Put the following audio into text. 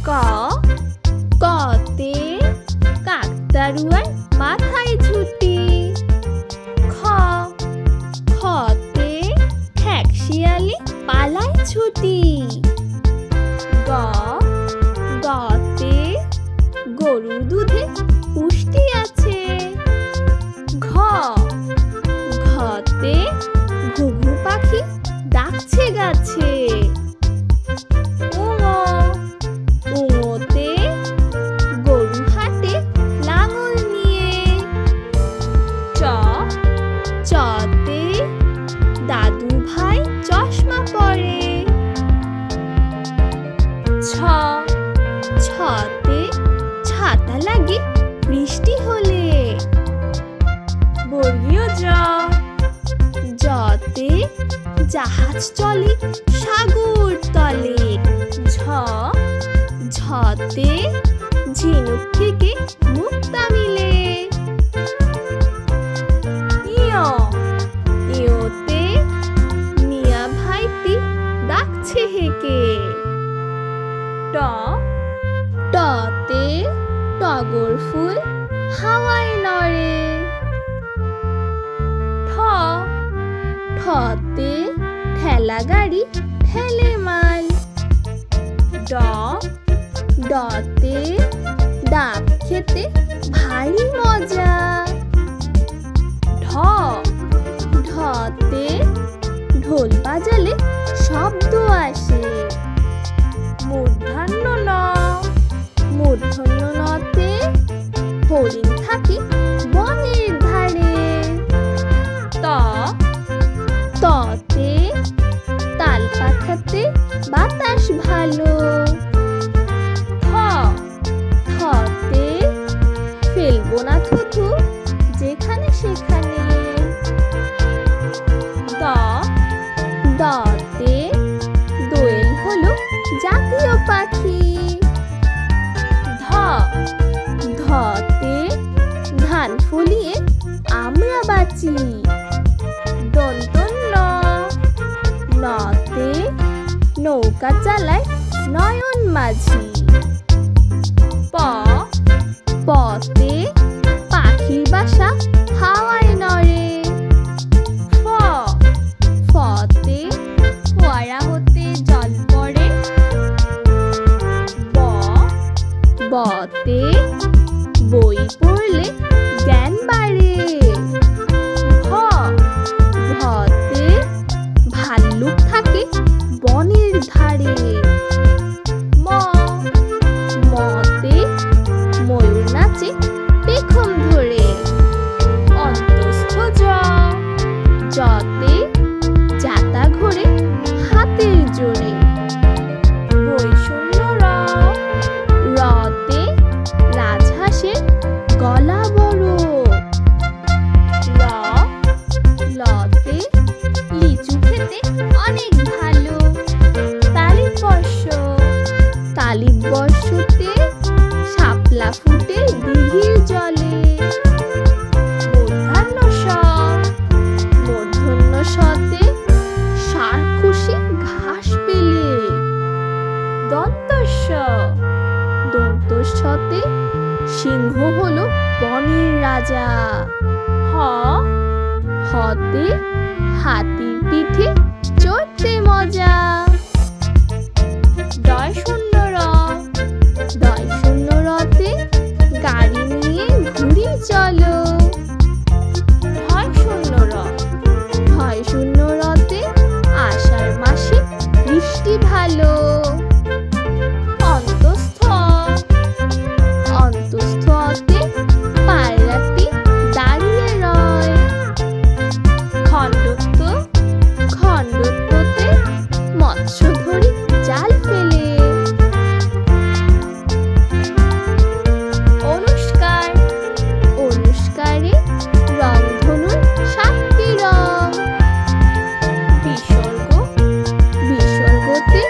ক কতে কাকতাড়ুয়ার মাথায় ঝুঁটি। খ খতে ঠ্যাকশিয়ালি পালায় ছুটি। গ গতে গরুর দুধে পুষ্টি আছে। ঘ ঘতে ঘুঘু পাখি ডাকছে গাছে। ঙ ঙতে গরু হাটে লাঙল নিয়ে। চ চতে দাদু ভাই চশমা পরে। ছ ছতে ছাতা লাগে বৃষ্টি হলে। বর্গীয় জ জতে জাহাজ চলে সাগর তলে। ঝ ঝতে ঝিনুক থেকে মুক্তা মিলে। ইয় ইয়তে মিয়া ভাইটি ডাকছে হেঁকে। ট টতে টগর ফুল হাওয়ায় নড়ে। ঠ ঠতে ঠেলা গাড়ি ঠেলে মাল। ড ডতে ডাব খেতে ভারী মজা। ঢ ঢতে ঢোল বাজালে শব্দ আসে। মূর্ধন্য ন মূর্ধন্য নতে হরিণ থাকে বনের ধারে। ত ততে তাল পাখাতে বাতাস ভালো। থ থতে ফেলবো না থুথু যেখানে সেখানে। দ দতে দোয়েল হলো জাতীয় পাখি। ধ ধতে ধান ফলিয়ে আমরা বাঁচি। দন্ত ন নতে নৌকা চালায় নয়ন মাঝি। প পতে পাখির বাসা হাওয়ায় নড়ে। ফ ফতে ফোয়ারা হতে জল পড়ে। ব বতে বই পড়লে জ্ঞান বাড়ে। ভ ভতে ভাল্লুক থাকে বনের ধারে। ম মতে ময়ূর নাচে পেখম ধরে। অন্তস্থ জ জতে জাতা ঘোরে হাতের জোরে। বৈষণ্য র রতে রাজহাঁসের গলা বড়। ল লতে লিচু খেতে অনেক ভালো। তালিবর্ষ তালিবর্ষতে শাপলা ফুটে দিঘির জলে। মূর্ধন্য স মূর্ধন্য সতে ষাঁড় খুশি ঘাস পেলে। দন্তস্ব দন্তস্বতে সিংহ হলো বনের রাজা। হ হতে হাতির পিঠে চড়তে মজা। ডয় শূন্য র ডয় শূন্য রতে গাড়ি নিয়ে ঘুরি চলো। ঢয় শূন্য র ঢয় শূন্য রতে আষাঢ় মাসে বৃষ্টি ভালো। অন্তস্থ অন্তস্থতে পায়রাটি দাঁড়িয়ে রয়। খণ্ডত্ব খণ্ডত্বতে মৎস্য ধরি জাল ফেলে। অনুষ্কার অনুষ্কারে রংধনুর 7টি রং। বিসর্গ বিসর্গতে